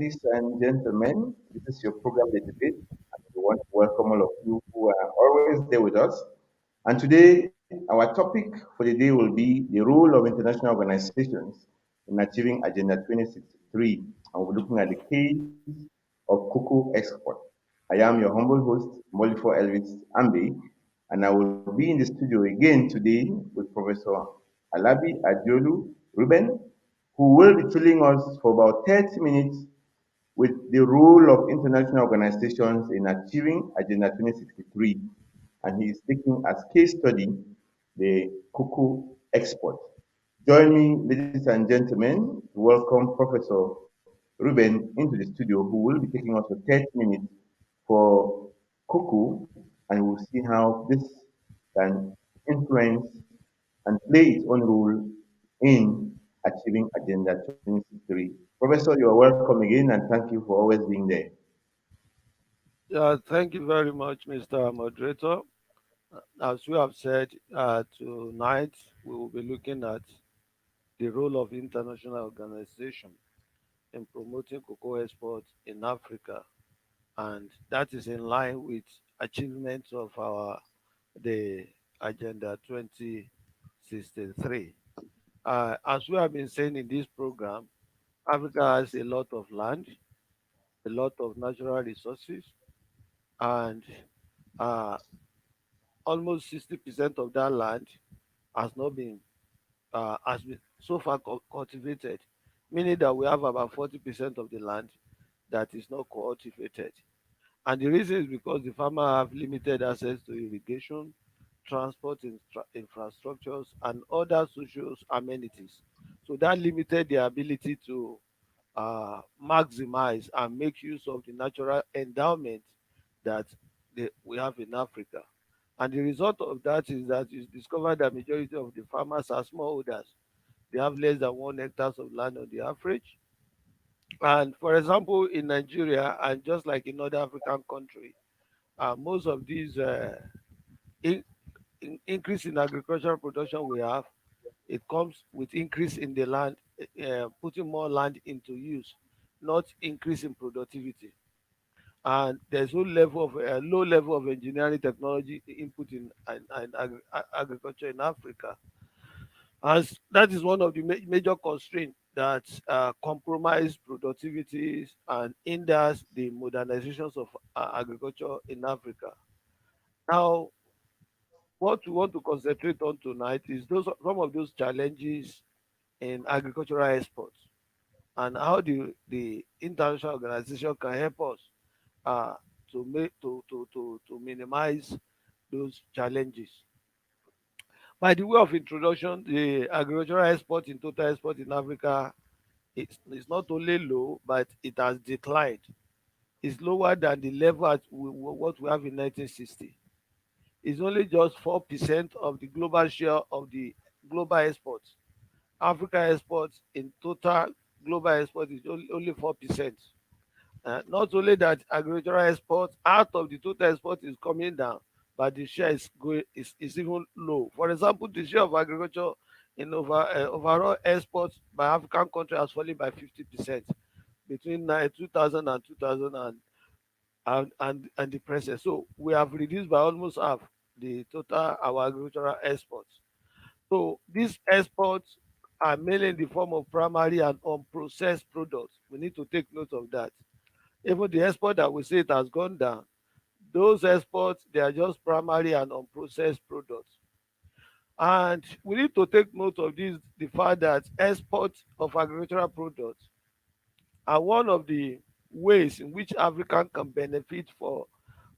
ladies and gentlemen. This is your program, The Debate. And we want to welcome all of you who are always there with us. And today, our topic for the day will be the role of international organizations in achieving Agenda 2063. And we're looking at the case of cocoa export. I am your humble host, Mbolifor Ambe, and I will be in the studio again today with Professor Alabi Adiolu Ruben, who will be telling us for about 30 minutes with the role of international organizations in achieving Agenda 2063. And he is taking as case study the cocoa export. Join me, ladies and gentlemen, to welcome Professor Ruben into the studio, who will be taking us for 30 minutes for cocoa, and we'll see how this can influence and play its own role in achieving Agenda 2063. Professor, you are welcome again, and thank you for always being there. Yeah, thank you very much, Mr. Moderator. As we have said, tonight we will be looking at the role of international organization in promoting cocoa exports in Africa, and that is in line with achievements of our the Agenda 2063. As we have been saying in this program, Africa has a lot of land, a lot of natural resources, and uh, almost 60% of that land has not been has been so far cultivated, meaning that we have about 40% of the land that is not cultivated. And the reason is because the farmer have limited access to irrigation, transport infrastructures, and other social amenities. So that limited their ability to maximize and make use of the natural endowment that we have in Africa. And the result of that is that you discover that majority of the farmers are smallholders. They have less than 1 hectare of land on the average. And for example, in Nigeria and just like in other African countries, most of these in, increase in agricultural production we have, it comes with increase in the land, putting more land into use, not increase in productivity. And there's low level of engineering technology input in agriculture in Africa, as that is one of the major constraints that compromise productivities and hinders the modernizations of agriculture in Africa. Now, what we want to concentrate on tonight is those some of those challenges in agricultural exports and how the international organization can help us uh, to minimize those challenges. By the way of introduction, the agricultural export in total export in Africa is not only low, but it has declined. It's lower than the level what we have in 1960. It's only just 4% of the global share of the global exports. Africa exports in total global export is only 4%. Not only that, agricultural export out of the total export is coming down, but the share is even low. For example, the share of agriculture in overall exports by African country has fallen by 50% between 2000 and 2000 and the present. So we have reduced by almost half the total our agricultural exports. So these exports are mainly in the form of primary and unprocessed products. We need to take note of that. Even the export that we say it has gone down, those exports, they are just primary and unprocessed products. And we need to take note of this, the fact that exports of agricultural products are one of the ways in which Africa can benefit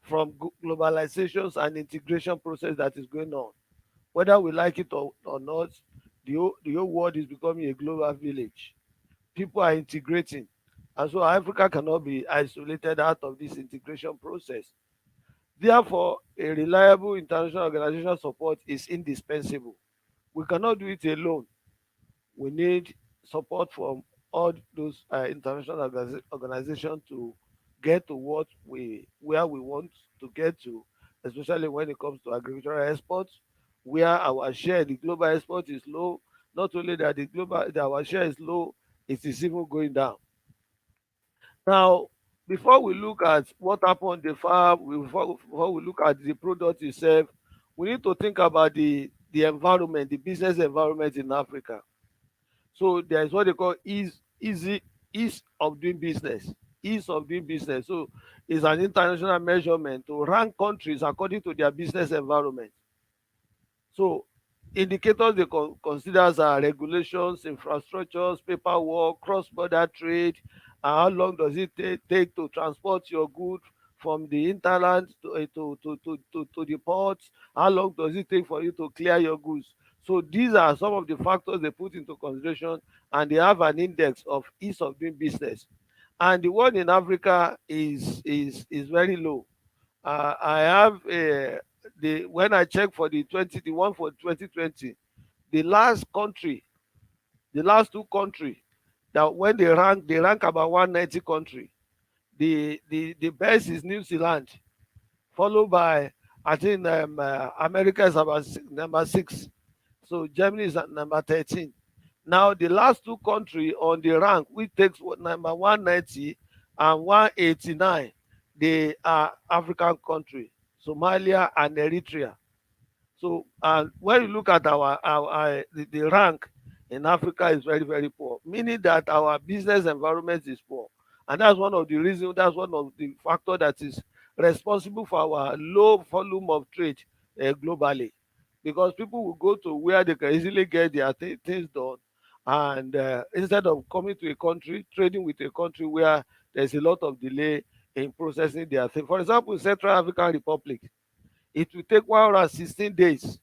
from globalizations and integration process that is going on. Whether we like it or not, the whole world is becoming a global village. People are integrating. And so Africa cannot be isolated out of this integration process. Therefore, a reliable international organizational support is indispensable. We cannot do it alone. We need support from all those international organizations to get to where we want to get to, especially when it comes to agricultural exports, where our share in the global export is low. Not only that our share is low, it is even going down. Now, before we look at what happened on the farm, before we look at the product itself, we need to think about the environment, the business environment in Africa. So there is what they call ease of doing business. Ease of doing business. So it's an international measurement to rank countries according to their business environment. So indicators they consider are regulations, infrastructures, paperwork, cross-border trade, and how long does it take to transport your goods from the hinterland to the ports, how long does it take for you to clear your goods. So these are some of the factors they put into consideration, and they have an index of ease of doing business. And the one in Africa is very low. I have the when I check for the one for 2020, the last country, the last two country that when they rank about 190 country. The best is New Zealand, followed by I think America is about number 6. So Germany is at number 13. Now the last two country on the rank, which takes number 190 and 189, they are African country, Somalia and Eritrea. So, and when you look at the rank in Africa is very, very poor, meaning that our business environment is poor. And that's one of the reasons, that's one of the factor that is responsible for our low volume of trade globally. Because people will go to where they can easily get their things done. And instead of coming to a country, trading with a country where there's a lot of delay in processing their thing. For example, Central African Republic, it will take 116 days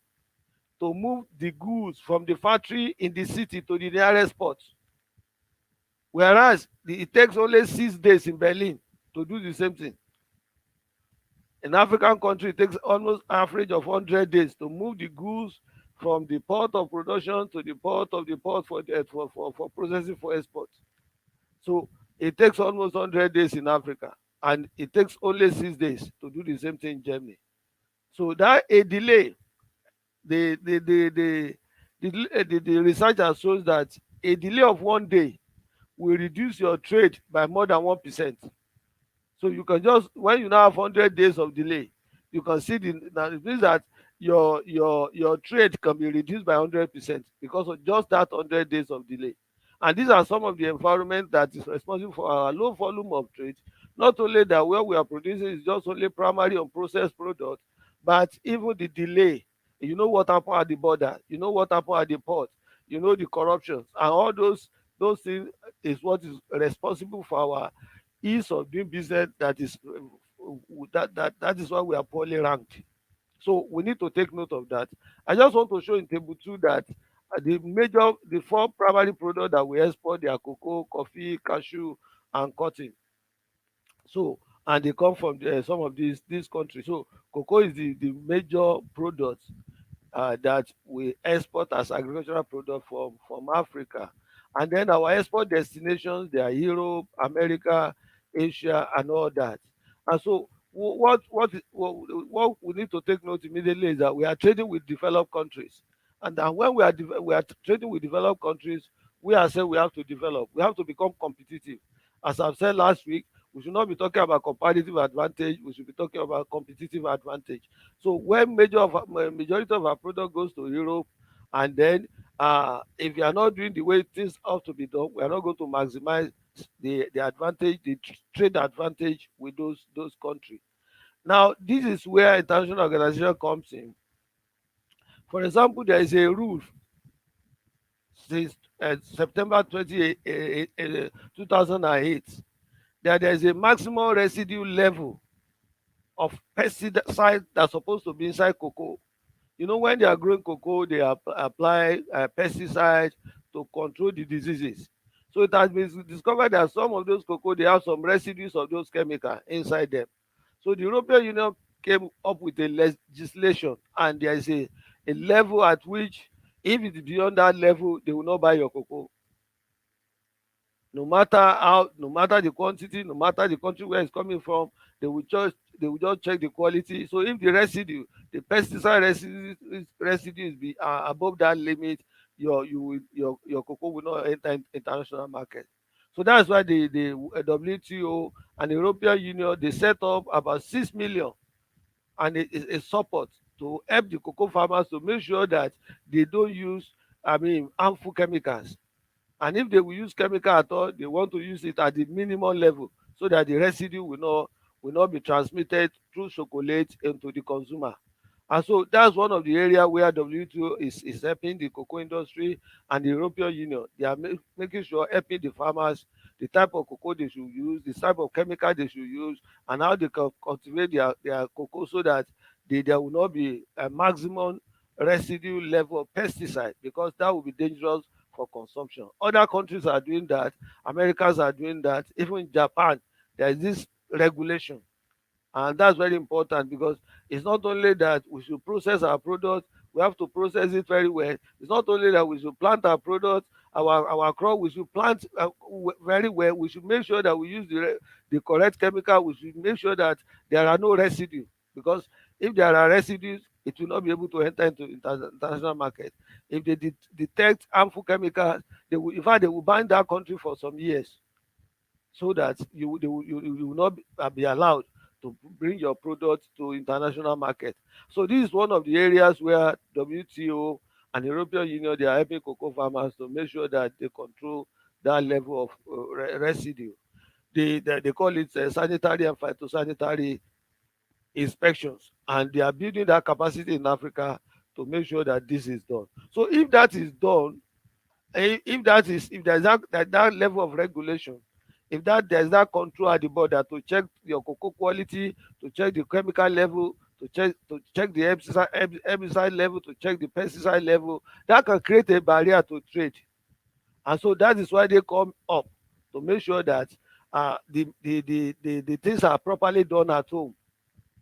to move the goods from the factory in the city to the nearest port, whereas it takes only 6 days in Berlin to do the same thing. In African country, it takes almost average of 100 days to move the goods from the port of production to the port of the port for processing for export. So it takes almost 100 days in Africa, and it takes only 6 days to do the same thing in Germany. So that a delay, the the the the the researcher shows that a delay of 1 day will reduce your trade by more than 1%. So you can just, when you now have 100 days of delay, you can see now it means that your trade can be reduced by 100% because of just that 100 days of delay. And these are some of the environment that is responsible for our low volume of trade. Not only that where we are producing is just only primary unprocessed product, but even the delay. You know what happened at the border, you know what happened at the port, you know the corruptions and all those things is what is responsible for our ease of doing business. That is that is why we are poorly ranked. So we need to take note of that. I just want to show in table 2 that the four primary products that we export, they are cocoa, coffee, cashew, and cotton. So, and they come from some of these countries. So cocoa is the major product that we export as agricultural product from Africa. And then our export destinations, they are Europe, America, Asia, and all that. And so what we need to take note immediately is that we are trading with developed countries. And then when we are trading with developed countries, we ourselves we have to develop. We have to become competitive. As I've said last week, we should not be talking about comparative advantage. We should be talking about competitive advantage. So when majority of our product goes to Europe, and then if you are not doing the way things ought to be done, we are not going to maximize the advantage, the trade advantage with those countries. Now, this is where international organization comes in. For example, there is a rule since September 2008 that there is a maximum residue level of pesticide that's supposed to be inside cocoa. You know, when they are growing cocoa, they apply pesticides to control the diseases. So it has been discovered that some of those cocoa, they have some residues of those chemicals inside them. So the European Union came up with a legislation, and there is a level at which if it is beyond that level, they will not buy your cocoa. No matter the quantity, no matter the country where it's coming from, they will just check the quality. So if the residue, the pesticide residues be above that limit, your cocoa will not enter international market. So that's why the WTO and the European Union, they set up about 6 million and a support to help the cocoa farmers to make sure that they don't use, I mean, harmful chemicals. And if they will use chemical at all, they want to use it at the minimum level so that the residue will not be transmitted through chocolate into the consumer. And so that's one of the area where WTO is helping the cocoa industry, and the European Union. They are making sure, helping the farmers, the type of cocoa they should use, the type of chemical they should use, and how they can cultivate their cocoa so that there will not be a maximum residue level of pesticide, because that will be dangerous for consumption. Other countries are doing that. Americans are doing that. Even in Japan, there is this regulation, and that's very important, because it's not only that we should process our product, we have to process it very well. It's not only that we should plant our product, our crop, we should plant very well. We should make sure that we use the correct chemical. We should make sure that there are no residue, because if there are residues, it will not be able to enter into international market. If they detect harmful chemicals, in fact, they will ban that country for some years, so that you will not be allowed to bring your product to international market. So this is one of the areas where WTO and European Union, they are helping cocoa farmers to make sure that they control that level of residue. They call it sanitary and phytosanitary inspections, and they are building that capacity in Africa to make sure that this is done. So if that is done, if there's that level of regulation, if that there's that control at the border to check your cocoa quality, to check the chemical level, to check the herbicide level, to check the pesticide level, that can create a barrier to trade. And so that is why they come up to make sure that the things are properly done at home,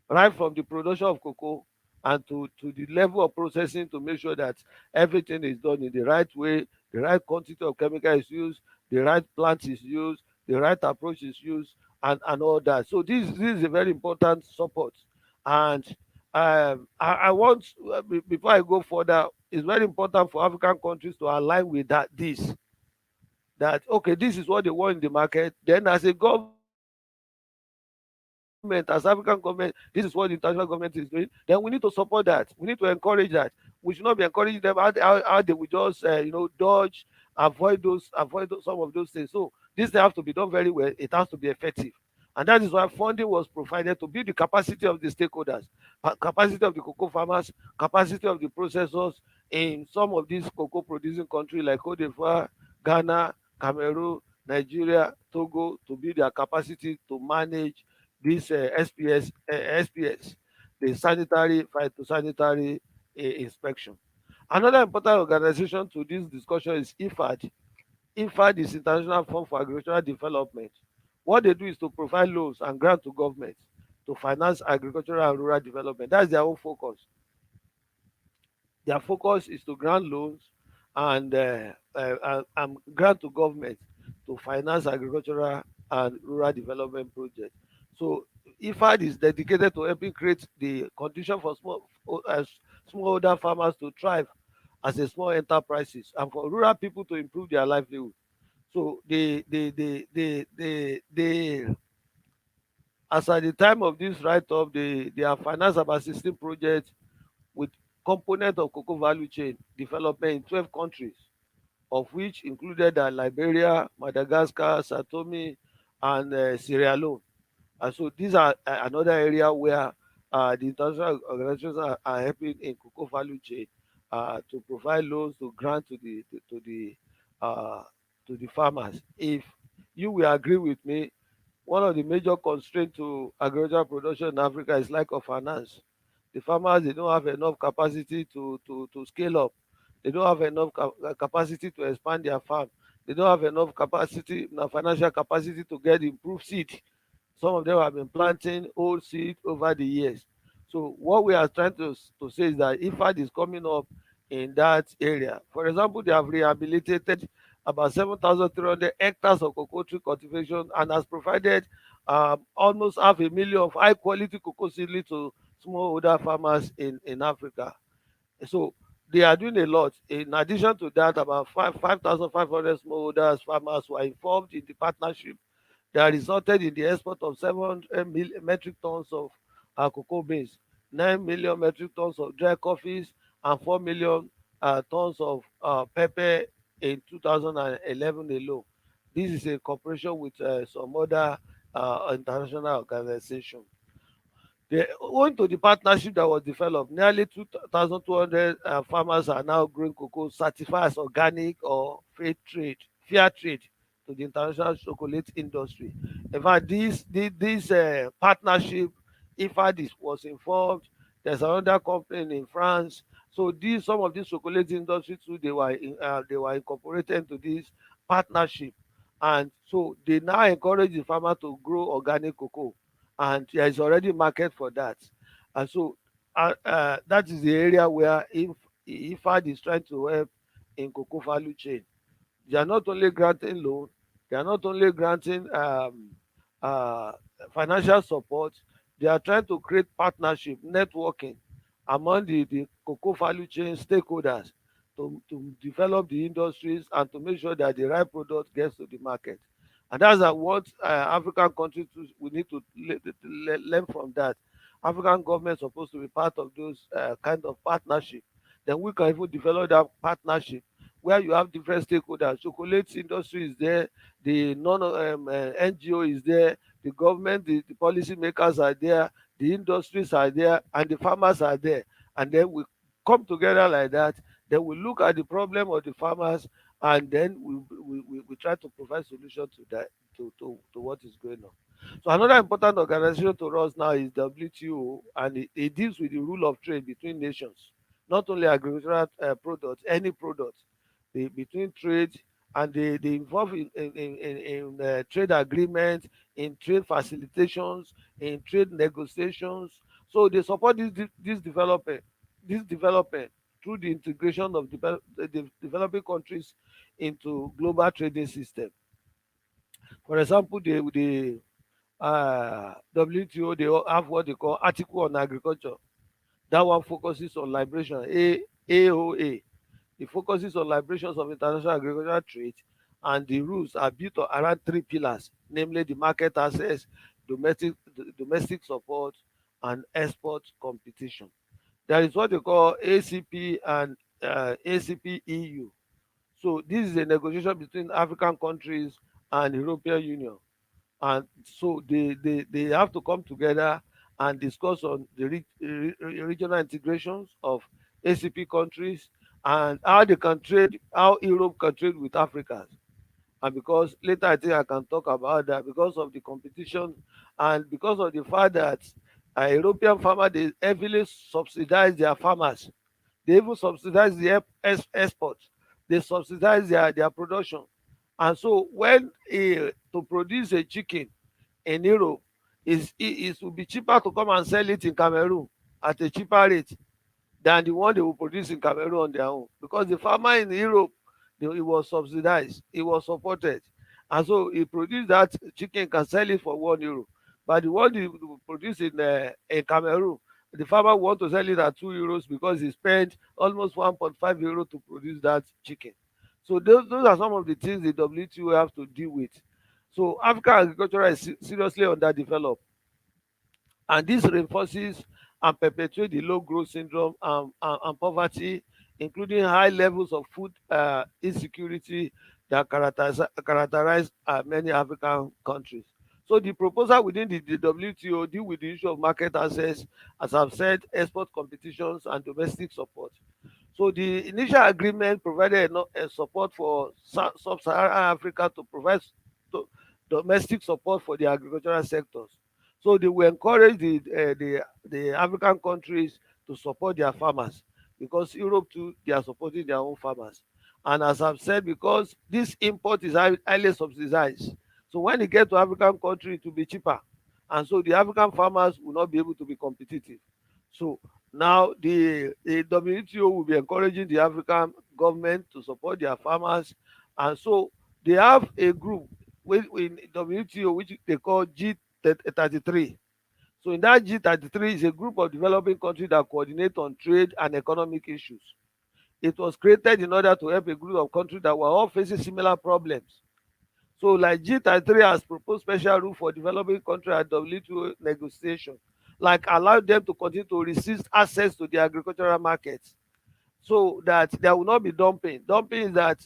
right from the production of cocoa and to the level of processing, to make sure that everything is done in the right way, the right quantity of chemical is used, the right plant is used, the right approach is used, and all that. So this is a very important support. And I want, before I go further, it's very important for African countries to align with that okay, this is what they want in the market. Then as a government, as African government, this is what the international government is doing. Then we need to support that. We need to encourage that. We should not be encouraging them how they will just dodge, avoid some of those things. So this thing have to be done very well. It has to be effective. And that is why funding was provided to build the capacity of the stakeholders, capacity of the cocoa farmers, capacity of the processors in some of these cocoa producing countries like Cote d'Ivoire, Ghana, Cameroon, Nigeria, Togo, to build their capacity to manage this SPS, the sanitary phytosanitary inspection. Another important organization to this discussion is IFAD. IFAD is International Fund for Agricultural Development. What they do is to provide loans and grant to governments to finance agricultural and rural development. That's their own focus. Their focus is to grant loans and grant to government to finance agricultural and rural development projects. So IFAD is dedicated to helping create the condition for smallholder farmers to thrive as a small enterprises, and for rural people to improve their livelihood. So as at the time of this write-up, they have financed about 16 projects with component of cocoa value chain development in 12 countries, of which included Liberia, Madagascar, Sao Tome, and Sierra Leone. And so these are another area where the international organizations are helping in cocoa value chain to provide loans, to grant uh, to the farmers. If you will agree with me, one of the major constraints to agricultural production in Africa is lack of finance. The farmers, they don't have enough capacity to scale up. They don't have enough capacity to expand their farm. They don't have enough capacity, financial capacity, to get improved seed. Some of them have been planting old seed over the years. So what we are trying to say is that IFAD is coming up in that area. For example, they have rehabilitated about 7,300 hectares of cocoa tree cultivation and has provided almost 500,000 of high quality cocoa seedlings to smallholder farmers in Africa. So they are doing a lot. In addition to that, about 5,500 smallholders farmers were involved in the partnership that resulted in the export of 700 metric tons of cocoa beans, 9 million metric tons of dry coffees, and 4 million tons of pepper in 2011 alone. This is a cooperation with some other international organizations. Owing to the partnership that was developed, nearly 2,200 farmers are now growing cocoa certified as organic or fair trade to the international chocolate industry. In fact, this partnership, IFAD was involved. There's another company in France. So some of these chocolate industry too, they were incorporated into this partnership, and so they now encourage the farmer to grow organic cocoa, and there is already market for that. And so that is the area where if IFAD is trying to help in cocoa value chain. They are not only granting loan, they are not only granting uh, financial support, they are trying to create partnership, networking among the cocoa value chain stakeholders to develop the industries and to make sure that the right product gets to the market. And that's what African countries we need to learn from that. African government supposed to be part of those kind of partnership. Then we can even develop that partnership where you have different stakeholders. Chocolate industry is there, the non NGO is there, the government, the policy makers are there, the industries are there, and the farmers are there. And then we come together like that. Then we look at the problem of the farmers, and then we try to provide solution to that, to what is going on. So another important organization to us now is WTO, and it deals with the rule of trade between nations, not only agricultural products, any product between trade, and they involve in trade agreements, in trade facilitations, in trade negotiations. So they support this development through the integration of the developing countries into global trading system. For example, the WTO, they have what they call Article on Agriculture. That one focuses on liberation. AOA, it focuses on liberations of international agricultural trade, and the rules are built around three pillars, namely the market access, domestic support, and export competition. There is what they call ACP and ACP EU. So this is a negotiation between African countries and European Union, and so they have to come together and discuss on the regional integrations of ACP countries, and how they can trade, how Europe can trade with Africa. And because later I think I can talk about that, because of the competition and because of the fact that European farmers, they heavily subsidize their farmers. They even subsidize the export. They subsidize their production. And so when to produce a chicken in Europe, it will be cheaper to come and sell it in Cameroon at a cheaper rate than the one they will produce in Cameroon on their own, because the farmer in Europe, he was subsidized, he was supported, and so he produced that chicken, can sell it for €1, but the one he produce in Cameroon, the farmer want to sell it at €2 because he spent almost €1.5 to produce that chicken. So those are some of the things the WTO have to deal with. So African agriculture is seriously underdeveloped, and this reinforces and perpetuates the low growth syndrome and poverty, including high levels of food insecurity that characterize many African countries. So the proposal within the WTO deal with the issue of market access, as I've said, export competitions, and domestic support. So the initial agreement provided support for sub-Saharan Africa to provide to domestic support for the agricultural sectors. So they will encourage the African countries to support their farmers, because Europe too, they are supporting their own farmers. And as I've said, because this import is highly subsidized, so when it gets to African country, it will be cheaper, and so the African farmers will not be able to be competitive. So now the WTO will be encouraging the African government to support their farmers, and so they have a group in WTO which they call G33. So in that G33 is a group of developing countries that coordinate on trade and economic issues. It was created in order to help a group of countries that were all facing similar problems. So like G33 has proposed special rule for developing countries at WTO negotiation, like allow them to continue to resist access to the agricultural markets, so that there will not be dumping. Dumping is that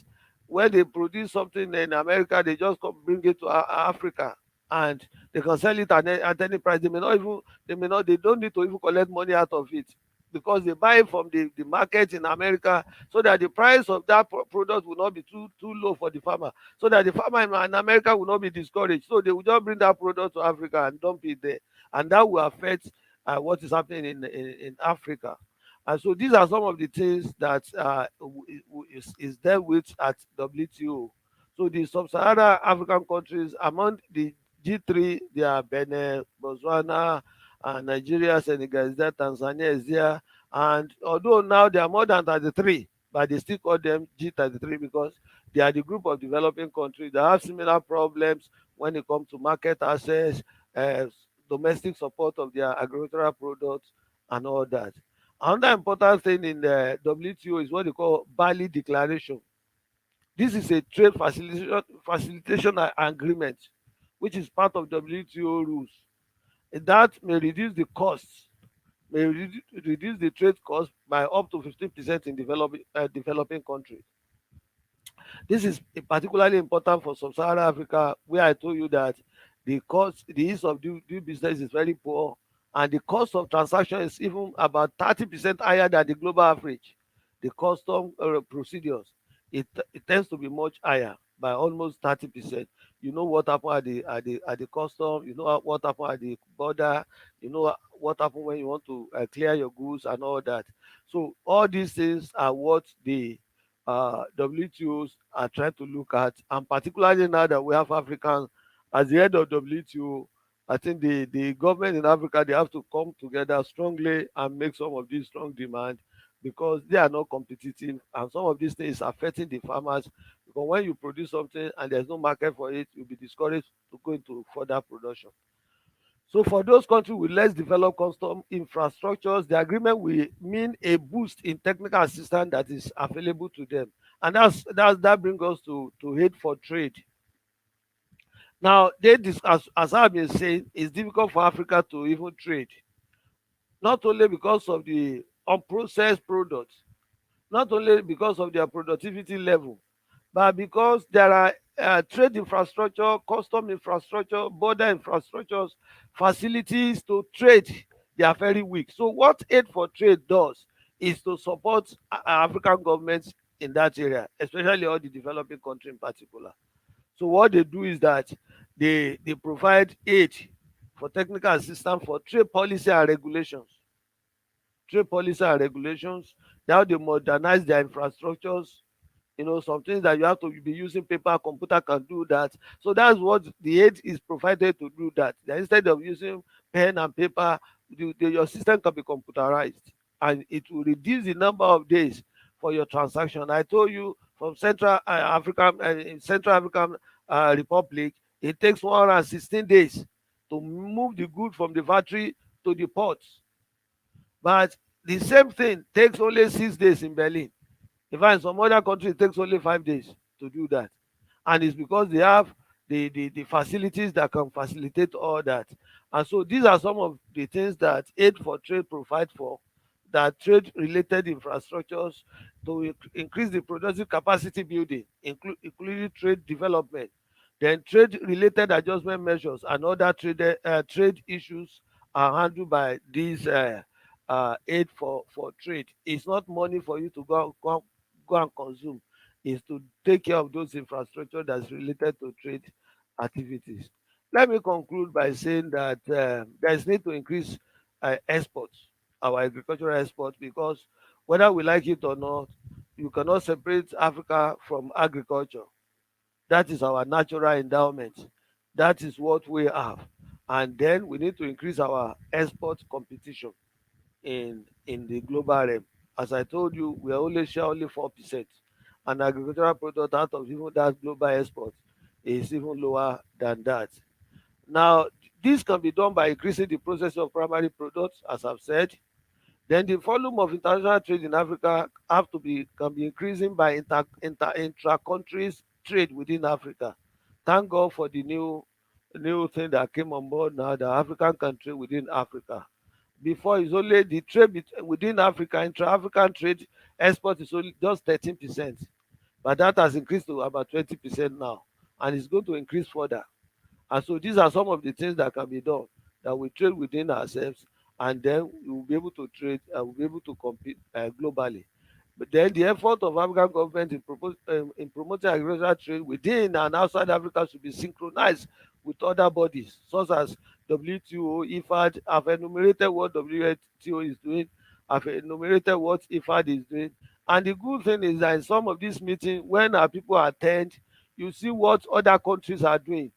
when they produce something in America, they just come bring it to Africa, and they can sell it at any price. They don't need to even collect money out of it, because they buy it from the market in America, so that the price of that product will not be too low for the farmer, so that the farmer in America will not be discouraged. So they will just bring that product to Africa and dump it there, and that will affect what is happening in Africa. And so these are some of the things that is dealt with at WTO. So the sub-Saharan African countries among the G3, they are Benin, Botswana, Nigeria, Senegal is there, Tanzania is there. And although now they are more than 33, but they still call them G33 because they are the group of developing countries that have similar problems when it comes to market access, uh, domestic support of their agricultural products, and all that. Another important thing in the WTO is what they call Bali Declaration. This is a trade facilitation agreement, which is part of WTO rules. That may reduce the costs, reduce the trade cost by up to 15% in developing countries. This is particularly important for sub-Saharan Africa, where I told you that the ease of doing business is very poor, and the cost of transaction is even about 30% higher than the global average. The custom procedures, it tends to be much higher by almost 30%. You know what happened at the custom. You know what happened at the border. You know what happened when you want to clear your goods and all that. So all these things are what the WTOs are trying to look at, and particularly now that we have Africans as the head of WTO, I think the government in Africa, they have to come together strongly and make some of these strong demands, because they are not competitive, and some of these things affecting the farmers, because when you produce something and there's no market for it, you'll be discouraged to go into further production. So for those countries with less developed custom infrastructures, the agreement will mean a boost in technical assistance that is available to them. And that brings us to aid for trade. Now, as I've been saying, it's difficult for Africa to even trade, not only because of the unprocessed products, not only because of their productivity level, but because there are trade infrastructure, custom infrastructure, border infrastructures, facilities to trade. They are very weak. So what aid for trade does is to support African governments in that area, especially all the developing countries in particular. So what they do is that they provide aid for technical assistance for trade policy and regulations. Trade policy and regulations, how they modernize their infrastructures. Some things that you have to be using paper, computer can do that. So that's what the aid is provided to do that. That instead of using pen and paper, your system can be computerized, and it will reduce the number of days for your transaction. I told you from Central African Republic, it takes 116 days to move the good from the factory to the ports, but the same thing takes only 6 days in Berlin. In fact, in some other countries, it takes only 5 days to do that. And it's because they have the facilities that can facilitate all that. And so these are some of the things that Aid for Trade provide for, that trade-related infrastructures to increase the productive capacity building, including trade development, then trade-related adjustment measures and other trade issues are handled by these aid for trade. It's not money for you to go and consume, is to take care of those infrastructure that's related to trade activities. Let me conclude by saying that there is need to increase exports, our agricultural exports, because whether we like it or not, you cannot separate Africa from agriculture. That is our natural endowment. That is what we have. And then we need to increase our export competition in the global realm. As I told you, we are only share only 4%, and agricultural product out of even that global export is even lower than that. Now, this can be done by increasing the process of primary products, as I've said, Then the volume of international trade in Africa have to be can be increasing by intra countries trade within Africa. Thank God for the new thing that came on board now, the African country within Africa. Before it's only the trade within Africa, intra-African trade export is only just 13%, but that has increased to about 20% now, and it's going to increase further. And so these are some of the things that can be done, that we trade within ourselves, and then we will be able to trade and we'll be able to compete globally. But then the effort of African government in promoting agricultural trade within and outside Africa should be synchronized with other bodies such as WTO, IFAD. I've enumerated what WTO is doing. I've enumerated what IFAD is doing. And the good thing is that in some of these meetings, when our people attend, you see what other countries are doing,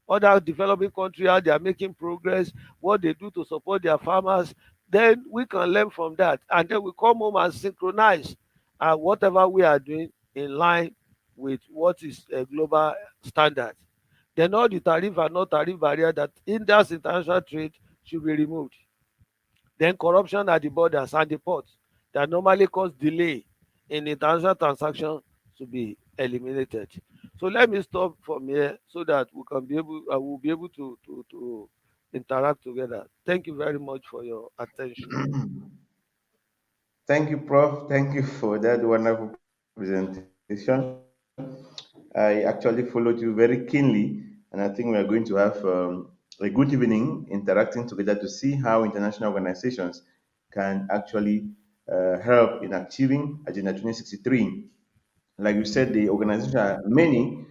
other developing countries, how they are making progress, what they do to support their farmers. Then we can learn from that, and then we come home and synchronize whatever we are doing in line with what is a global standard. Then all the tariff and non tariff barrier that hinders international trade should be removed. Then corruption at the borders and the ports that normally cause delay in international transaction to be eliminated. So let me stop from here so that we can be able, will be able to interact together. Thank you very much for your attention. Thank you, Prof. Thank you for that wonderful presentation. I actually followed you very keenly, and I think we are going to have a good evening interacting together to see how international organizations can actually help in achieving Agenda 2063. Like you said, the organizations are many.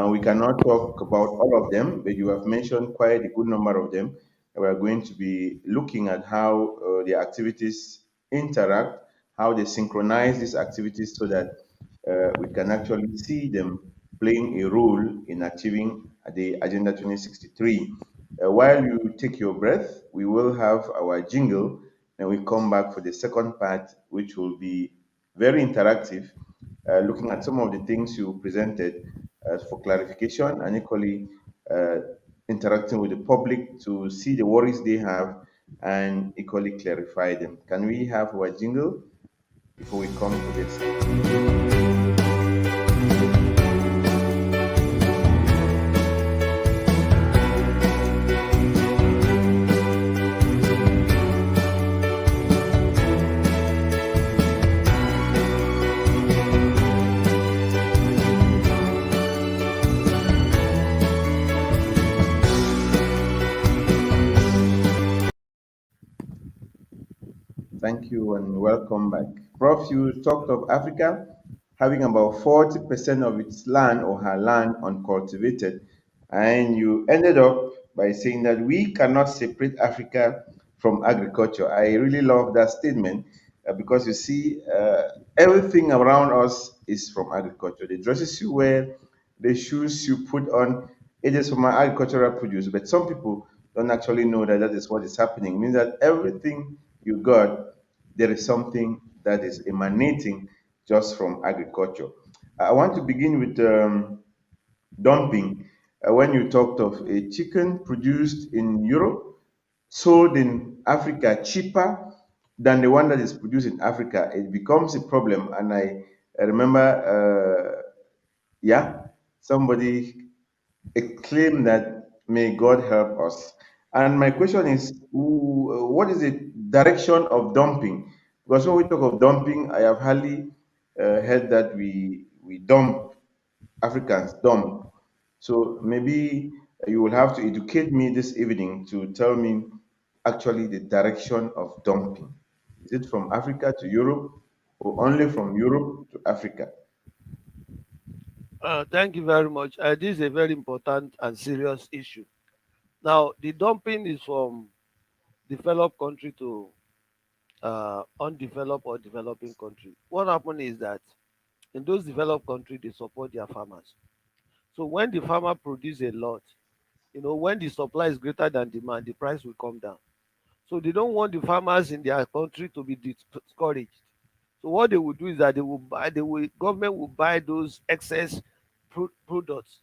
We cannot talk about all of them, but you have mentioned quite a good number of them. We are going to be looking at how their activities interact, how they synchronize these activities so that we can actually see them playing a role in achieving the Agenda 2063. While you take your breath, we will have our jingle, and we come back for the second part, which will be very interactive, looking at some of the things you presented for clarification and equally uh, interacting with the public to see the worries they have and equally clarify them. Can we have our jingle before we come to this? Thank you and welcome back. Prof, you talked of Africa having about 40% of its land or her land uncultivated, and you ended up by saying that we cannot separate Africa from agriculture. I really love that statement because you see, everything around us is from agriculture. The dresses you wear, the shoes you put on, it is from our agricultural produce. But some people don't actually know that that is what is happening. It means that everything you got, there is something that is emanating just from agriculture. I want to begin with dumping. When you talked of a chicken produced in Europe, sold in Africa cheaper than the one that is produced in Africa, it becomes a problem. And I remember, yeah, somebody claim that may God help us. And my question is, what is the direction of dumping? Because when we talk of dumping, I have hardly heard that we dump, Africans dump. So maybe you will have to educate me this evening to tell me actually the direction of dumping. Is it from Africa to Europe or only from Europe to Africa? Thank you very much. This is a very important and serious issue. Now, the dumping is from developed country to undeveloped or developing country. What happens is that in those developed countries, they support their farmers. So when the farmer produce a lot, when the supply is greater than demand, the price will come down. So they don't want the farmers in their country to be discouraged. So what they will do is that government will buy those excess products.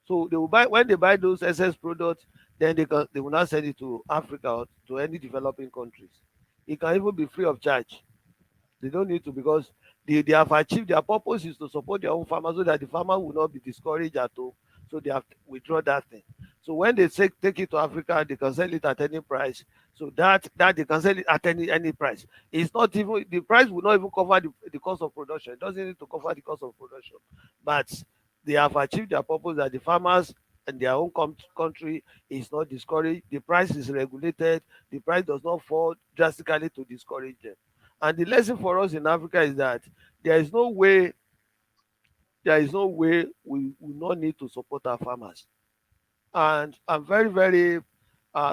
So they will buy when they buy those excess products, then they will not send it to Africa or to any developing countries. It can even be free of charge. They don't need to, because they have achieved their purpose is to support their own farmers so that the farmer will not be discouraged at home. So they have to withdraw that thing. So when they take it to Africa, they can sell it at any price. So that they can sell it at any price. It's not even, the price will not even cover the cost of production. It doesn't need to cover the cost of production. But they have achieved their purpose that the farmers and their own country is not discouraged. The price is regulated. The price does not fall drastically to discourage them. And the lesson for us in Africa is that there is no way, we will not need to support our farmers. And I'm very, very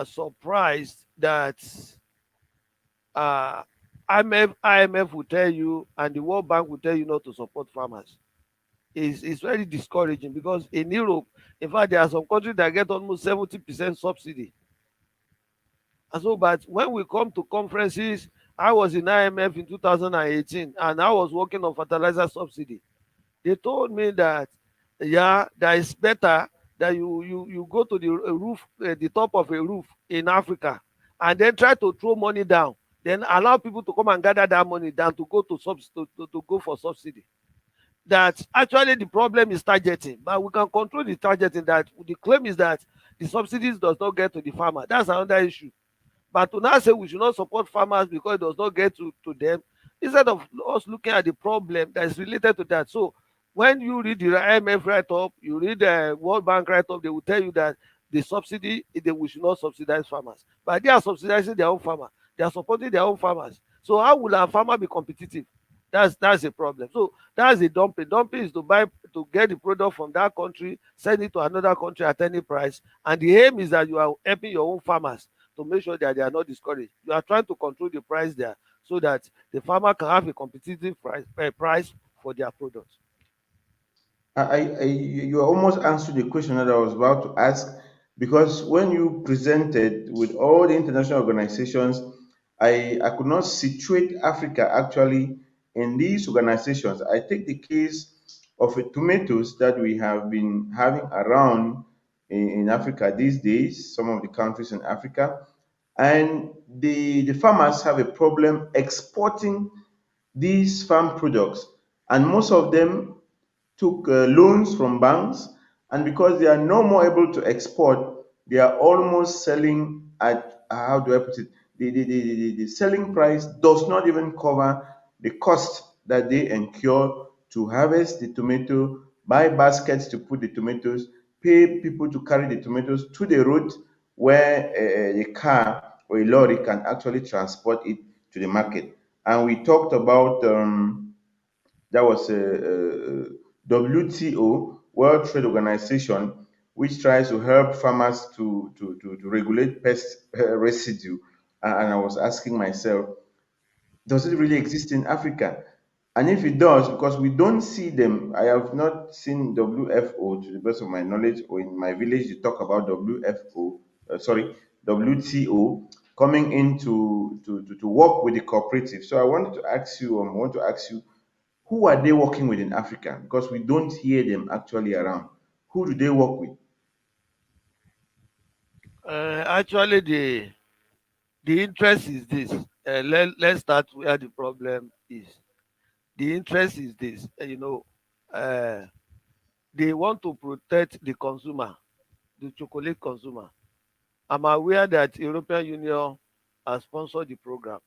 surprised that uh, IMF will tell you and the World Bank will tell you not to support farmers. It's very discouraging, because in Europe, in fact, there are some countries that get almost 70% subsidy. And so, but when we come to conferences, I was in IMF in 2018 and I was working on fertilizer subsidy. They told me that, yeah, that it's better that you go to the roof, the top of a roof in Africa, and then try to throw money down, then allow people to come and gather that money down to go to go for subsidy. That actually the problem is targeting, but we can control the targeting. That the claim is that the subsidies does not get to the farmer. That's another issue. But to now say we should not support farmers because it does not get to them, instead of us looking at the problem that is related to that. So when you read the IMF write up, you read the World Bank write up, they will tell you that the subsidy, we should not subsidize farmers. But they are subsidizing their own farmer. They are supporting their own farmers. So how will a farmer be competitive? That's a problem. So that's the dumping. Dumping is to get the product from that country, send it to another country at any price. And the aim is that you are helping your own farmers to make sure that they are not discouraged. You are trying to control the price there so that the farmer can have a competitive price for their products. You almost answered the question that I was about to ask, because when you presented with all the international organizations, I could not situate Africa actually in these organizations. I take the case of tomatoes that we have been having around in Africa these days, some of the countries in Africa, and the farmers have a problem exporting these farm products, and most of them took loans from banks, and because they are no more able to export, they are almost selling at, how do I put it? The selling price does not even cover the cost that they incur to harvest the tomato, buy baskets to put the tomatoes, pay people to carry the tomatoes to the road where a car or a lorry can actually transport it to the market. And we talked about that was a WTO, World Trade Organization, which tries to help farmers to regulate pest residue. And I was asking myself, does it really exist in Africa? And if it does, because we don't see them, I have not seen WFO to the best of my knowledge, or in my village, you talk about WFO, WTO coming in to work with the cooperative. So I wanted to ask you, want to ask you, who are they working with in Africa? Because we don't hear them actually around. Who do they work with? Actually, the interest is this. Let's start where the problem is. The interest is this. Uh, they want to protect the consumer, the chocolate consumer. I'm aware that European Union has sponsored the program.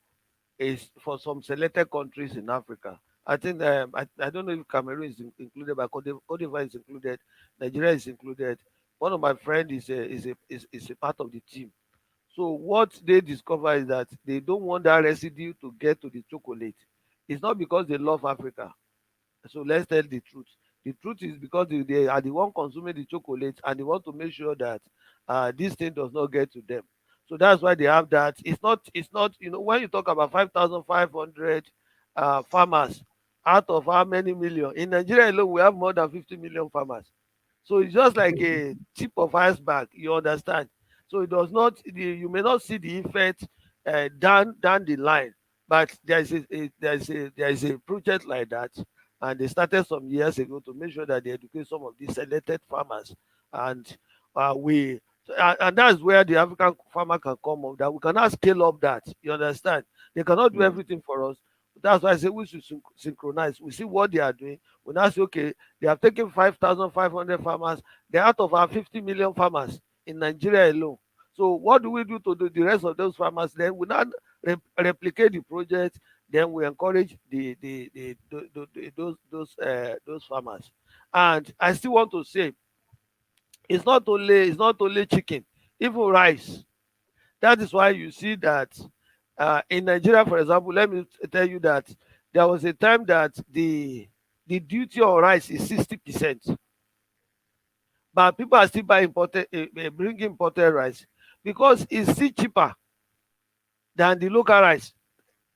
Is for some selected countries in Africa. I think I don't know if Cameroon is included, but Cote d'Ivoire is included, Nigeria is included. One of my friends is a part of the team. So what they discover is that they don't want that residue to get to the chocolate. It's not because they love Africa. So let's tell the truth. The truth is because they are the one consuming the chocolate and they want to make sure that this thing does not get to them. So that's why they have that. It's not, when you talk about 5,500 farmers out of how many million? In Nigeria alone, we have more than 50 million farmers. So it's just like a tip of iceberg, you understand? So it does not, you may not see the effect down the line, but there is a project like that, and they started some years ago to make sure that they educate some of these selected farmers, and and that's where the African farmer can come up. That we cannot scale up that. You understand? They cannot do Mm. everything for us. That's why I say we should synchronize. We see what they are doing. We now say, okay, they have taken 5,500 farmers. They're out of our 50 million farmers in Nigeria alone. So what do we do to the rest of those farmers? Then we now replicate the project. Then we encourage those farmers. And I still want to say, it's not only chicken, even rice. That is why you see that in Nigeria, for example, let me tell you that there was a time that the duty on rice is 60%, but people are still buying bringing imported rice because it's still cheaper than the local rice,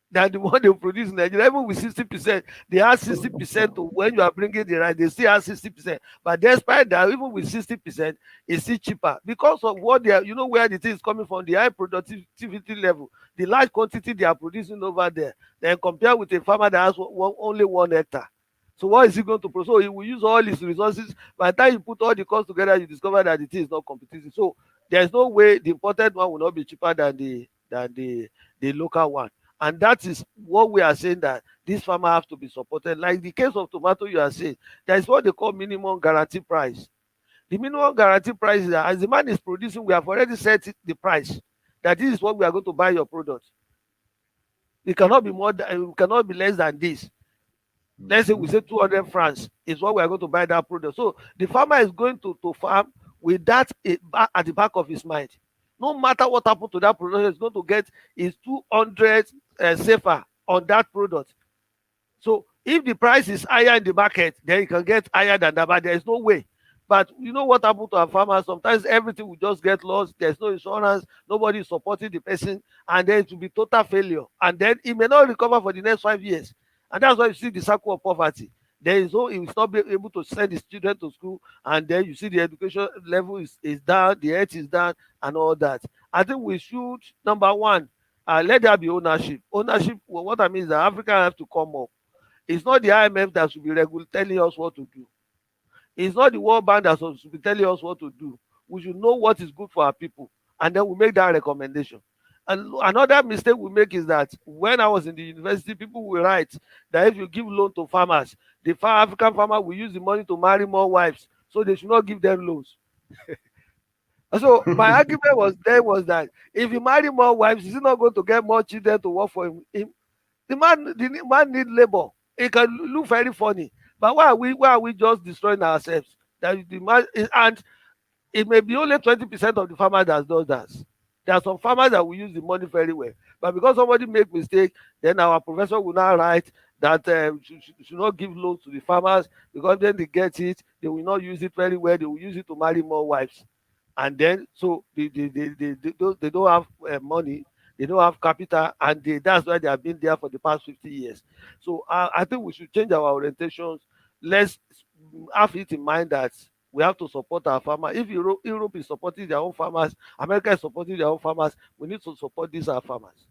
than the one they produce in Nigeria. Even with 60%, they add 60% to when you are bringing the rice, they still add 60%. But despite that, even with 60%, it's still cheaper because of what they are, where the thing is coming from, the high productivity level, the large quantity they are producing over there. Then compare with a farmer that has only 1 hectare. So what is he going to produce? So he will use all his resources. By the time you put all the costs together, you discover that the thing is not competitive. So there's no way the imported one will not be cheaper than the local one. And that is what we are saying, that this farmer have to be supported. Like the case of tomato, you are saying, there is what they call minimum guarantee price. The minimum guarantee price is that as the man is producing, we have already set the price, that this is what we are going to buy your product. It cannot be it cannot be less than this. Let's say we say 200 francs is what we are going to buy that product. So the farmer is going to farm with that at the back of his mind. No matter what happened to that product, he's going to get his 200 safer on that product. So if the price is higher in the market, then you can get higher than that, but there is no way. But you know what happened to our farmers? Sometimes everything will just get lost. There's no insurance. Nobody is supporting the person, and then it will be total failure. And then he may not recover for the next 5 years. And that's why you see the circle of poverty. There is no, he will not be able to send his children to school, and then you see the education level is down, the health is down, and all that. I think we should, number one, let there be ownership. Ownership, well, what I mean is that Africa have to come up. It's not the IMF that should be telling us what to do. It's not the World Bank that should be telling us what to do. We should know what is good for our people, and then we make that recommendation. And another mistake we make is that when I was in the university, people will write that if you give loan to farmers, the African farmer will use the money to marry more wives, so they should not give them loans. So my argument was that if you marry more wives, is he not going to get more children to work for him? The man need labor. It can look very funny, but why are we just destroying ourselves? That the man and it may be only 20% of the farmers that does that. There are some farmers that will use the money very well, but because somebody make mistake, then our professor will now write that should not give loans to the farmers, because then they get it, they will not use it very well. They will use it to marry more wives, and then so they don't have money, they don't have capital, and that's why they have been there for the past 50 years. So I think we should change our orientations. Let's have it in mind that we have to support our farmers. If Europe is supporting their own farmers, America is supporting their own farmers, we need to support these our farmers.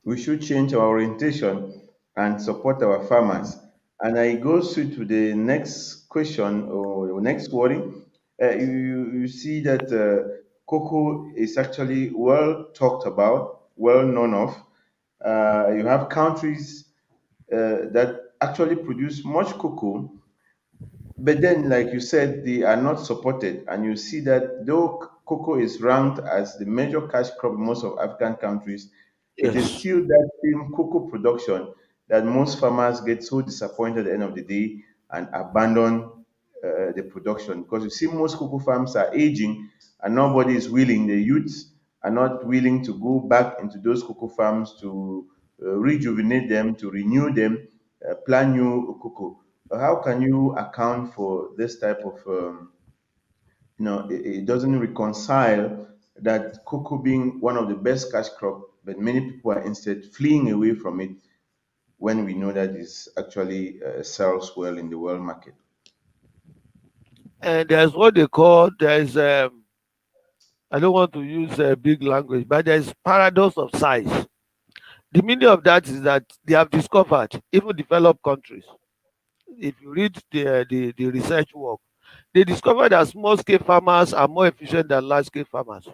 We should change our orientation and support our farmers. And I go straight to the next question or next wording. You see that cocoa is actually well talked about, well known of. You have countries that actually produce much cocoa, but then, like you said, they are not supported. And you see that though cocoa is ranked as the major cash crop in most of African countries, it is Yes. still that same cocoa production that most farmers get so disappointed at the end of the day and abandon the production. Because you see, most cocoa farms are aging and nobody is willing, the youths are not willing to go back into those cocoa farms to rejuvenate them, to renew them, plant new cocoa. How can you account for this type of, it doesn't reconcile that cocoa being one of the best cash crop, but many people are instead fleeing away from it when we know that it actually sells well in the world market. And there's what they call, there's I don't want to use big language, but there's paradox of size. The meaning of that is that they have discovered, even developed countries, if you read the research work, they discovered that small scale farmers are more efficient than large scale farmers.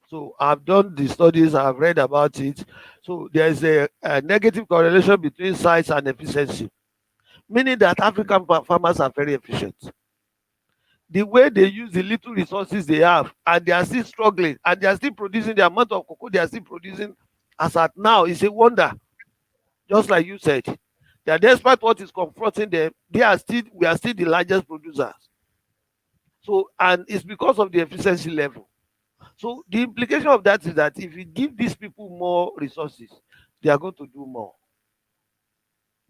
So I've done the studies, I've read about it. So there's a negative correlation between size and efficiency, meaning that African farmers are very efficient. The way they use the little resources they have, and they are still struggling, and they are still producing the amount of cocoa they are still producing as at now, is a wonder. Just like you said, that despite what is confronting them, we are still the largest producers. So, and it's because of the efficiency level. So the implication of that is that if you give these people more resources, they are going to do more.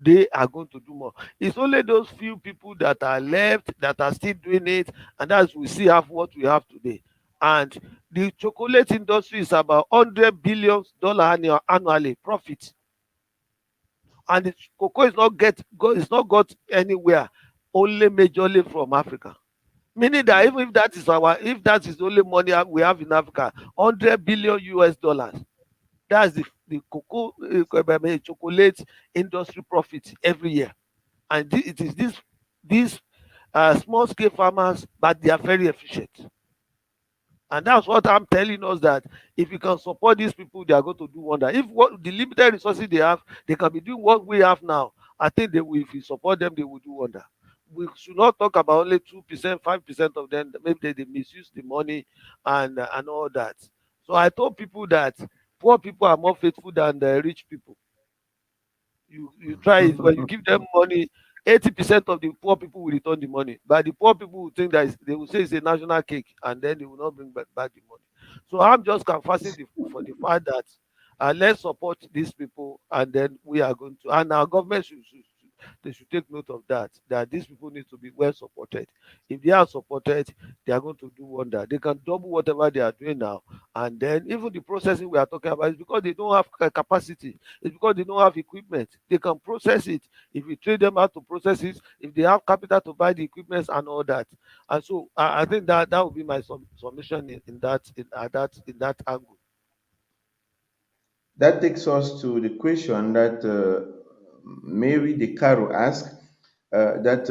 They are going to do more. It's only those few people that are left that are still doing it, and that's we still have what we have today. And the chocolate industry is about $100 billion annually profit, and the cocoa is not it's not got anywhere, only majorly from Africa. Meaning that even if that is the only money we have in Africa, 100 billion US dollars. That's the cocoa chocolate industry profit every year. And it is these small scale farmers, but they are very efficient. And that's what I'm telling us, that if you can support these people, they are going to do wonder. If what the limited resources they have, they can be doing what we have now. I think they will, if you support them, they will do wonder. We should not talk about only 2%, 5% of them. Maybe they misuse the money and all that. So I told people that poor people are more faithful than the rich people. You try it when you give them money. 80% of the poor people will return the money, but the poor people will think that they will say it's a national cake, and then they will not bring back the money. So I'm just canvassing for the fact that let's support these people, and then we are going to, and our government they should take note of that, that these people need to be well supported. If they are supported, they are going to do wonder. They can double whatever they are doing now, and then even the processing we are talking about is because they don't have capacity. It's because they don't have equipment. They can process it if we train them how to process it, if they have capital to buy the equipment and all that. And so I think that that would be my submission in that angle. That takes us to the question that Mary De Caro asked, that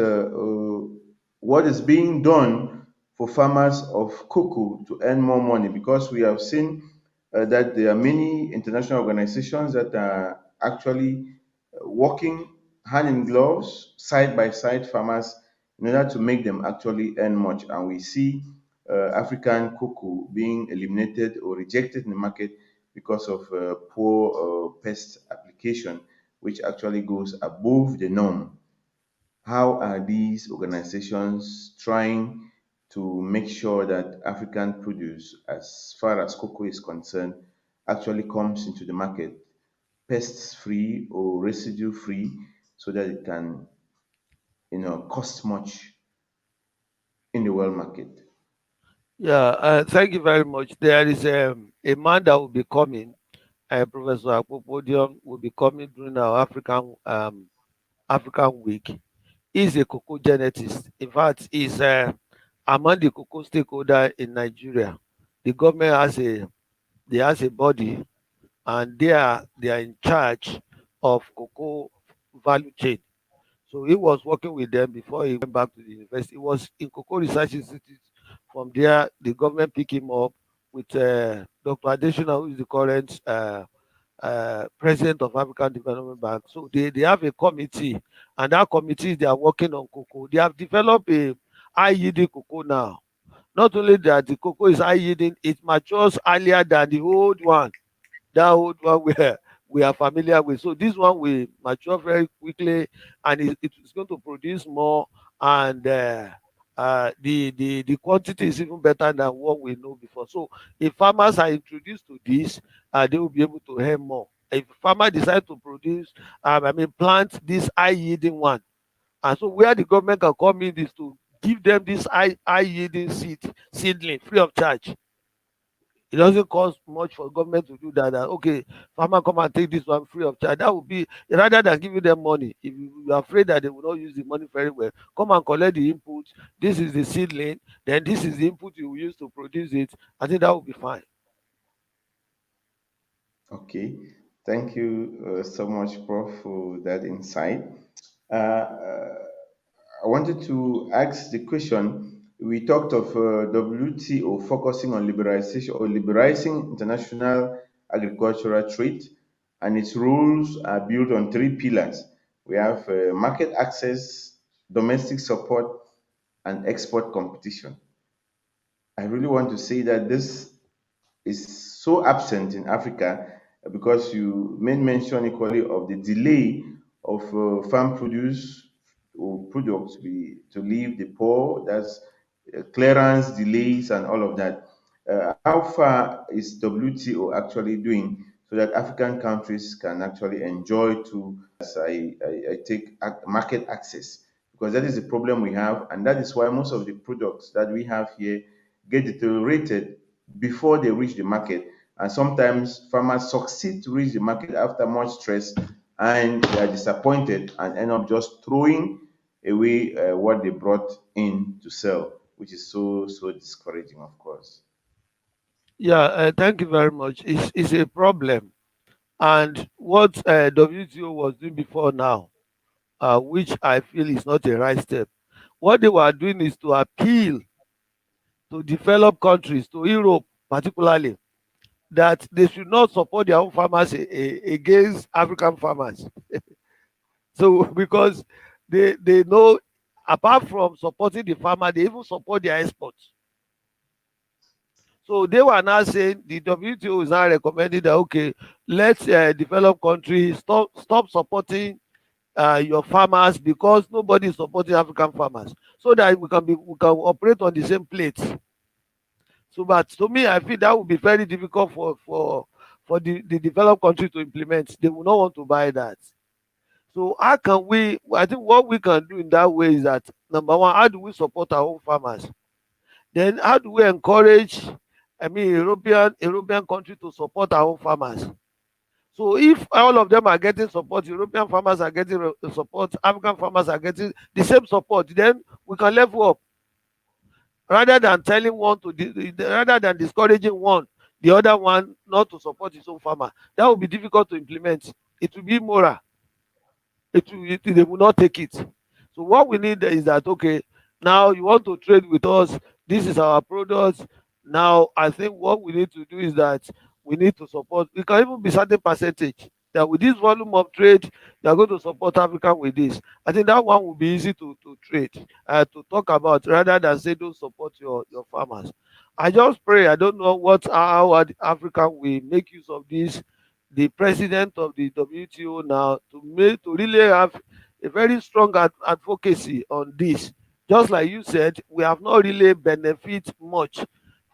what is being done for farmers of cocoa to earn more money, because we have seen that there are many international organizations that are actually working hand in gloves, side by side farmers, in order to make them actually earn much. And we see African cocoa being eliminated or rejected in the market because of poor pest application, which actually goes above the norm. How are these organizations trying to make sure that African produce, as far as cocoa is concerned, actually comes into the market pests free or residue free, so that it can, cost much in the world market? Yeah, thank you very much. There is a man that will be coming, Professor Akpopodium will be coming during our African week. He's a cocoa genetist. In fact, he's among the cocoa stakeholder in Nigeria. The government has a body, and they are in charge of cocoa value chain. So he was working with them before he went back to the university. He was in Cocoa Research Institute. From there, the government picked him up with Dr. Adesina, who is the current president of African Development Bank. So they have a committee, and that committee, they are working on cocoa. They have developed a high yielding cocoa now. Not only that, the cocoa is high yielding, it matures earlier than the old one, that old one we are familiar with. So this one will mature very quickly, and it is going to produce more, and the quantity is even better than what we know before. So if farmers are introduced to this, they will be able to earn more. If farmer decide to produce, plant this high yielding one, and so where the government can come in is to give them this high yielding seedling free of charge. It doesn't cost much for government to do that. That okay, farmer come and take this one free of charge. That would be rather than giving them money. If you are afraid that they will not use the money very well, come and collect the input. This is the seedling. Then this is the input you will use to produce it. I think that will be fine. Okay, thank you so much, Prof, for that insight. I wanted to ask the question, We talked of WTO focusing on liberalization or liberalizing international agricultural trade, and its rules are built on three pillars. We have market access, domestic support, and export competition. I really want to say that this is so absent in Africa because you made mention equally of the delay of farm produce or products to leave the poor. That's clearance delays and all of that. How far is WTO actually doing so that African countries can actually enjoy to, as I take market access? Because that is the problem we have, and that is why most of the products that we have here get deteriorated before they reach the market. And sometimes farmers succeed to reach the market after much stress and they are disappointed and end up just throwing away what they brought in to sell, which is so discouraging, of course. Yeah, thank you very much. It's a problem. And what WTO was doing before now, which I feel is not a right step, what they were doing is to appeal to developed countries, to Europe particularly, that they should not support their own farmers against African farmers. So because they know, apart from supporting the farmer, they even support their exports. So they were now saying the WTO is now recommending that okay, let's develop countries stop supporting your farmers because nobody is supporting African farmers, so that we can operate on the same plate. So, but to me, I feel that would be very difficult for the developed country to implement. They will not want to buy that. So how can we? I think what we can do in that way is that number one, how do we support our own farmers? Then how do we encourage, I mean, European country to support our own farmers? So if all of them are getting support, European farmers are getting support, African farmers are getting the same support, then we can level up rather than telling one rather than discouraging one, the other one not to support his own farmer. That will be difficult to implement. It will be moral. They will not take it. So what we need is that okay, now you want to trade with us, this is our product. Now I think what we need to do is that we need to support, it can even be certain percentage that with this volume of trade you are going to support Africa with this. I think that one will be easy to trade, to talk about, rather than say don't support your farmers. I just pray, I don't know how Africa will make use of this, the president of the WTO now, to really have a very strong advocacy on this. Just like you said, we have not really benefit much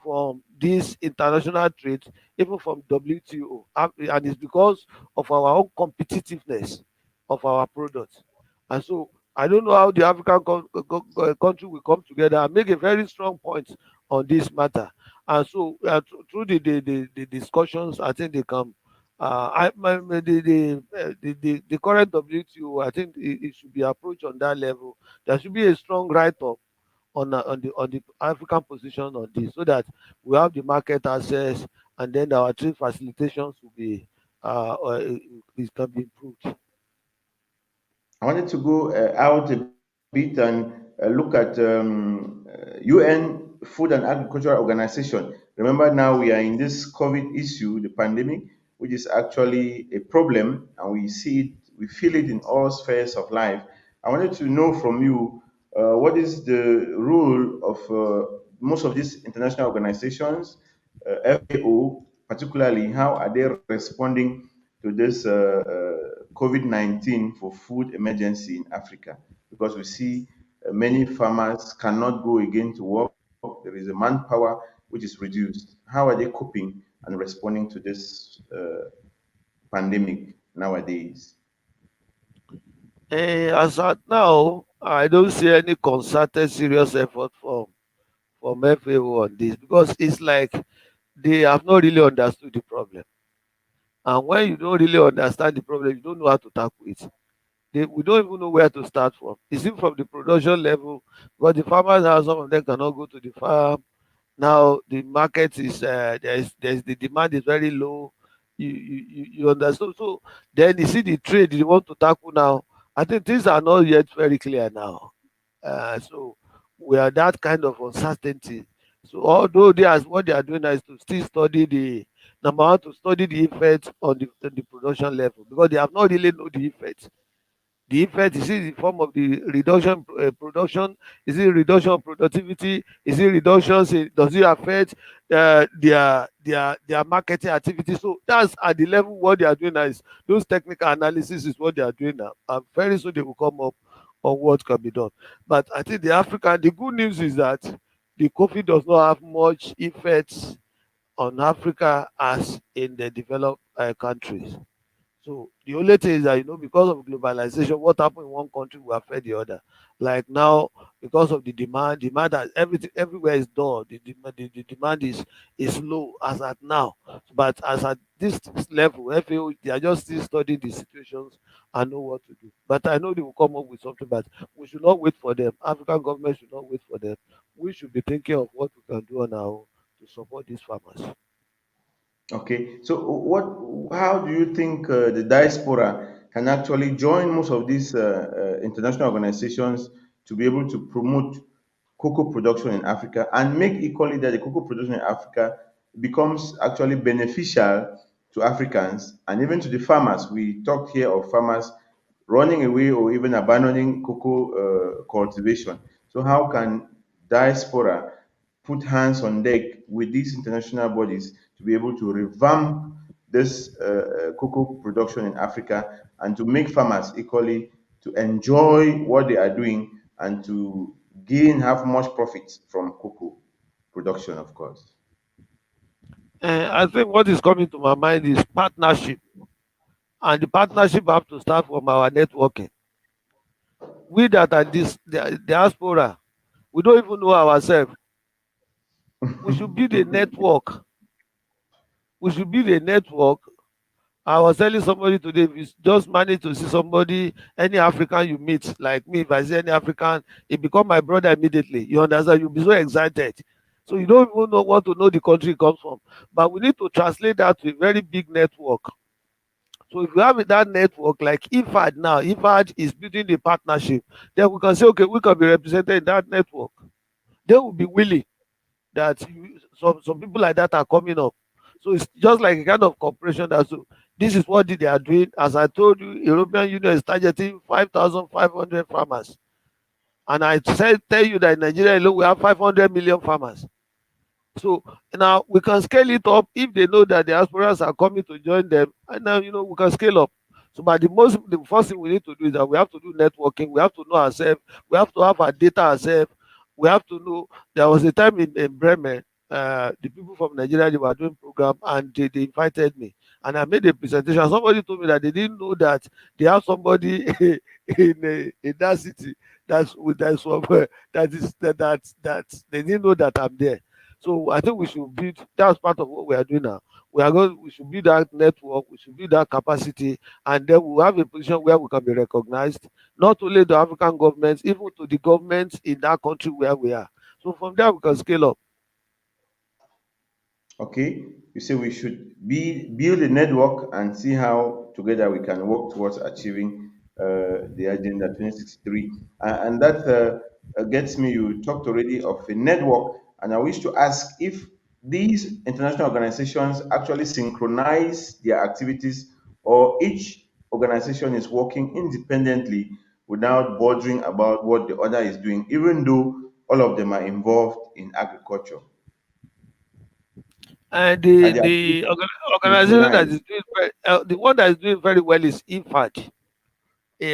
from this international trade, even from WTO, and it's because of our own competitiveness of our products. And so I don't know how the African country will come together and make a very strong point on this matter. And so through the discussions, I think they can the current WTO, I think it should be approached on that level. There should be a strong write-up on the African position on this, so that we have the market access, and then our trade facilitations will be it can be improved. I wanted to go out a bit and look at UN Food and Agricultural Organization. Remember, now we are in this COVID issue, the pandemic, which is actually a problem, and we see it, we feel it in all spheres of life. I wanted to know from you what is the role of most of these international organizations, FAO particularly, how are they responding to this COVID-19 for food emergency in Africa? Because we see many farmers cannot go again to work. There is a manpower which is reduced. How are they coping and responding to this pandemic nowadays? As at now, I don't see any concerted serious effort from FAO on this, because it's like they have not really understood the problem. And when you don't really understand the problem, you don't know how to tackle it. We don't even know where to start from. Is it from the production level? Because the farmers now, some of them cannot go to the farm. Now the market is there's the demand is very low. You understand. So then you see the trade you want to tackle now. I think things are not yet very clear now. So we are that kind of uncertainty. So although they are what they are doing now is to still study the number one, to study the effects on the production level, because they have not really know the effects. The effect is it in the form of the reduction production, is it reduction of productivity, is it reductions in, does it affect their marketing activity. So that's at the level what they are doing now is those technical analysis is what they are doing now, and very soon they will come up on what can be done. But I think the good news is that the COVID does not have much effects on Africa as in the developed countries. So the only thing is that, because of globalization, what happened in one country will affect the other. Like now, because of the demand that everything everywhere is dull. The demand is low as at now. But as at this level, FAO, they are just still studying the situations and know what to do. But I know they will come up with something. But we should not wait for them. African government should not wait for them. We should be thinking of what we can do on our own to support these farmers. Okay, so how do you think the diaspora can actually join most of these international organizations to be able to promote cocoa production in Africa and make equally that the cocoa production in Africa becomes actually beneficial to Africans and even to the farmers? We talk here of farmers running away or even abandoning cocoa cultivation. So how can diaspora put hands on deck with these international bodies to be able to revamp this cocoa production in Africa and to make farmers equally to enjoy what they are doing and to have much profit from cocoa production, of course. I think what is coming to my mind is partnership, and the partnership have to start from our networking. We that are this diaspora, we don't even know ourselves. We should build a network. We should build a network. I was telling somebody today, if you just manage to see somebody, any African you meet, like me, if I see any African, it become my brother immediately. You understand? You'll be so excited. So you don't even know what to know the country it comes from. But we need to translate that to a very big network. So if you have that network, like IFAD now, IFAD is building the partnership, then we can say, okay, we can be represented in that network. They will be willing that some people like that are coming up. So it's just like a kind of cooperation that, so this is what they are doing. As I told you, European Union is targeting 5,500 farmers. And I said tell you that in Nigeria alone we have 500 million farmers. So now we can scale it up if they know that the diasporas are coming to join them, and now we can scale up. So, but the first thing we need to do is that we have to do networking. We have to know ourselves. We have to have our data ourselves. We have to know. There was a time in Bremen, the people from Nigeria, they were doing program, and they invited me, and I made a presentation. Somebody told me that they didn't know that they have somebody in that city that's from that they didn't know that I'm there. So I think we should build. That's part of what we are doing now. We should build that network. We should build that capacity, and then we'll have a position where we can be recognized, not only the African governments, even to the governments in that country where we are. So from there we can scale up. Okay, you say we should build a network and see how together we can work towards achieving the Agenda 2063. And that gets me, you talked already of a network, and I wish to ask if these international organizations actually synchronize their activities or each organization is working independently without bothering about what the other is doing, even though all of them are involved in agriculture. And And the the the activities organization that synchronize. is doing the one that is doing very well is IFAD.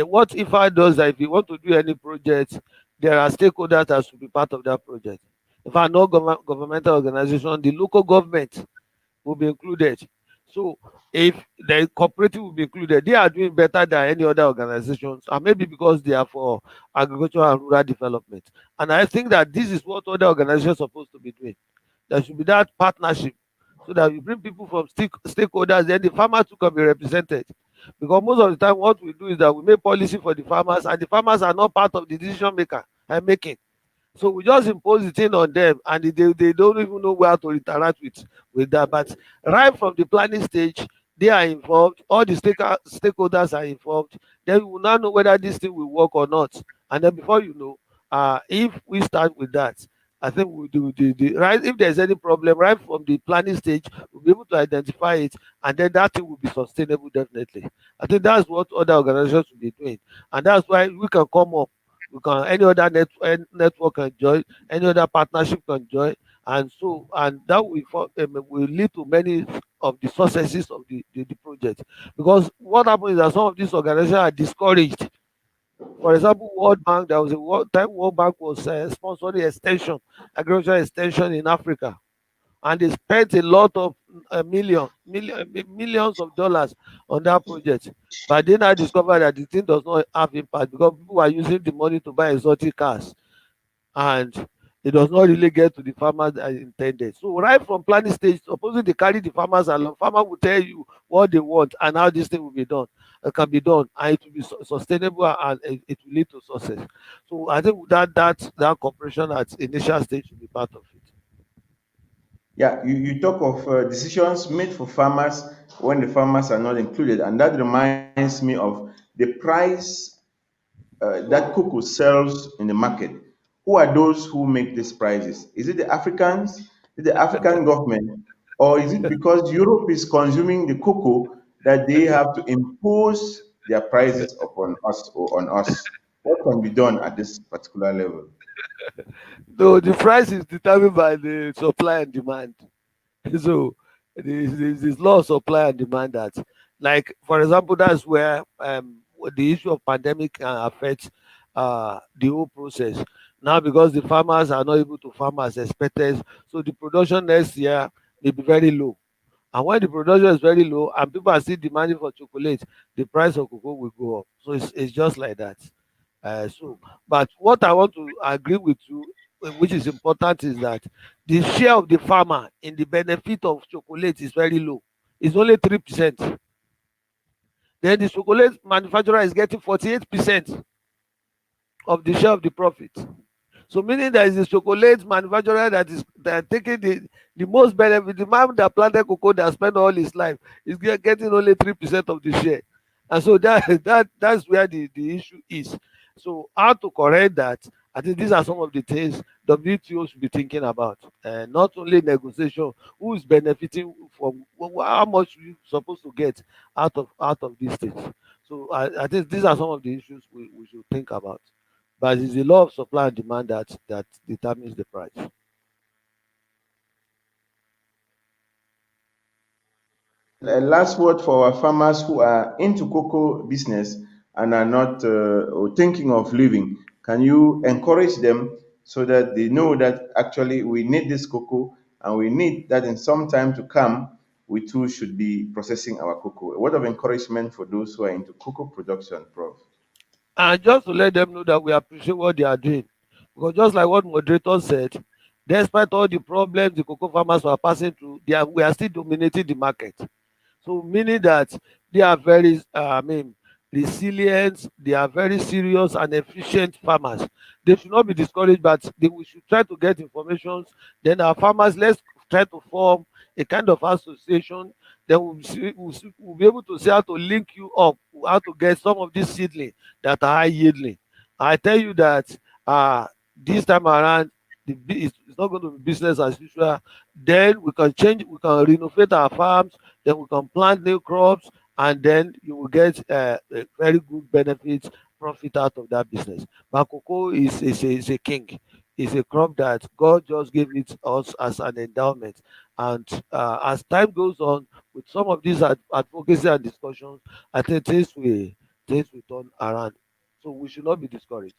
What IFAD does that if you want to do any project, there are stakeholders that should be part of that project. If I know governmental organization, the local government will be included. So if the cooperative will be included, they are doing better than any other organizations, and maybe because they are for agriculture and rural development. And I think that this is what other organizations are supposed to be doing. There should be that partnership, so that you bring people from stakeholders, then the farmers too can be represented. Because most of the time, what we do is that we make policy for the farmers, and the farmers are not part of the decision maker and making. So we just impose the thing on them, and they don't even know where to interact with that. But right from the planning stage, they are involved. All the stakeholders are involved. Then we will now know whether this thing will work or not. And then before you know, If we start with that, I think we'll do the right. If there's any problem right from the planning stage, we'll be able to identify it, and then that thing will be sustainable definitely. I think that's what other organizations will be doing, and that's why we can come up. We can any other network can join, any other partnership can join, and so and that will lead to many of the successes of the project. Because what happens is that some of these organizations are discouraged. For example, World Bank, there was a time World Bank was sponsoring extension, agricultural extension in Africa, and they spent a lot of millions of dollars on that project. But they now discovered that the thing does not have impact because people are using the money to buy exotic cars, and it does not really get to the farmers as intended. So right from planning stage, supposing they carry the farmers along, farmer will tell you what they want and how this thing will be done, can be done, and it will be sustainable, and it will lead to success. So I think that cooperation at initial stage should be part of it. Yeah, you talk of decisions made for farmers when the farmers are not included, and that reminds me of the price that cocoa sells in the market. Who are those who make these prices? Is it the Africans? Is it the African government? Or is it because Europe is consuming the cocoa that they have to impose their prices upon us or on us? What can be done at this particular level? So the price is determined by the supply and demand. So there's law of supply and demand that, like for example, that's where the issue of pandemic affects the whole process. Now because the farmers are not able to farm as expected, so the production next year may be very low. And when the production is very low and people are still demanding for chocolate, the price of cocoa will go up. So it's just like that. But what I want to agree with you, which is important, is that the share of the farmer in the benefit of chocolate is very low. It's only 3%. Then the chocolate manufacturer is getting 48% of the share of the profit. So meaning that is the chocolate manufacturer that taking the most benefit. The man that planted cocoa that spent all his life is getting only 3% of the share. And so that's where the issue is. So how to correct that? I think these are some of the things WTO should be thinking about. Not only negotiation, who is benefiting from how much you supposed to get out of these things. So I think these are some of the issues we should think about. But it's the law of supply and demand that determines the price. A last word for our farmers who are into cocoa business and are not or thinking of leaving. Can you encourage them so that they know that actually we need this cocoa and we need that in some time to come, we too should be processing our cocoa? A word of encouragement for those who are into cocoa production, Prof. And just to let them know that we appreciate what they are doing. Because just like what moderator said, despite all the problems the cocoa farmers are passing through, we are still dominating the market. So meaning that they are very, resilient. They are very serious and efficient farmers. They should not be discouraged, but we should try to get information. Then our farmers, let's try to form a kind of association. Then we'll be able to see how to link you up, how to get some of these seedling that are high yielding. I tell you that this time around, it's not going to be business as usual. Then we can renovate our farms, then we can plant new crops, and then you will get a very good benefit, profit out of that business. But cocoa is a king. It's a crop that God just gave it us as an endowment. And as time goes on, with some of these advocacy and discussions, I think things will turn around. So we should not be discouraged.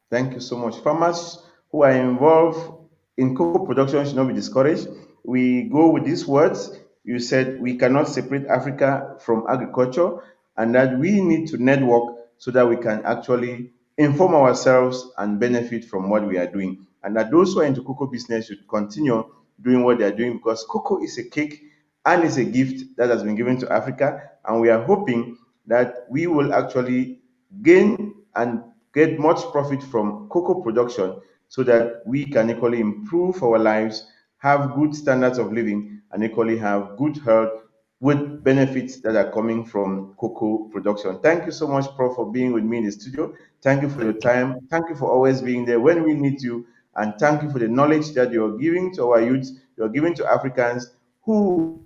Thank you so much. Farmers who are involved in cocoa production should not be discouraged. We go with these words. You said we cannot separate Africa from agriculture and that we need to network so that we can actually inform ourselves and benefit from what we are doing. And that those who are into cocoa business should continue doing what they are doing because cocoa is a cake and it's a gift that has been given to Africa. And we are hoping that we will actually gain and get much profit from cocoa production so that we can equally improve our lives, have good standards of living, and equally have good health with benefits that are coming from cocoa production. Thank you so much, Prof, for being with me in the studio. Thank you for your Thank you. time. Thank you for always being there when we need you. And thank you for the knowledge that you're giving to our youth, you're giving to Africans who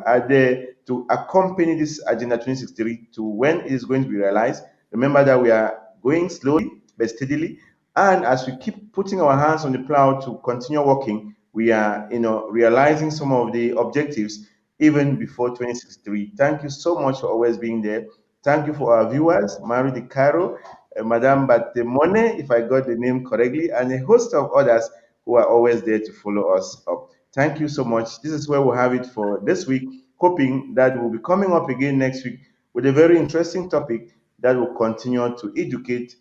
are there to accompany this Agenda 2063 to when it is going to be realized. Remember that we are going slowly but steadily. And as we keep putting our hands on the plow to continue working, we are, realizing some of the objectives even before 2063. Thank you so much for always being there. Thank you for our viewers, Mary Di Caro, Madame Batemone, if I got the name correctly, and a host of others who are always there to follow us up. Thank you so much. This is where we'll have it for this week, hoping that we'll be coming up again next week with a very interesting topic that will continue to educate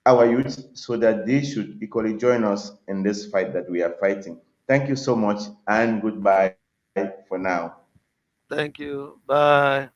our youth so that they should equally join us in this fight that we are fighting. Thank you so much and goodbye for now. Thank you. Bye.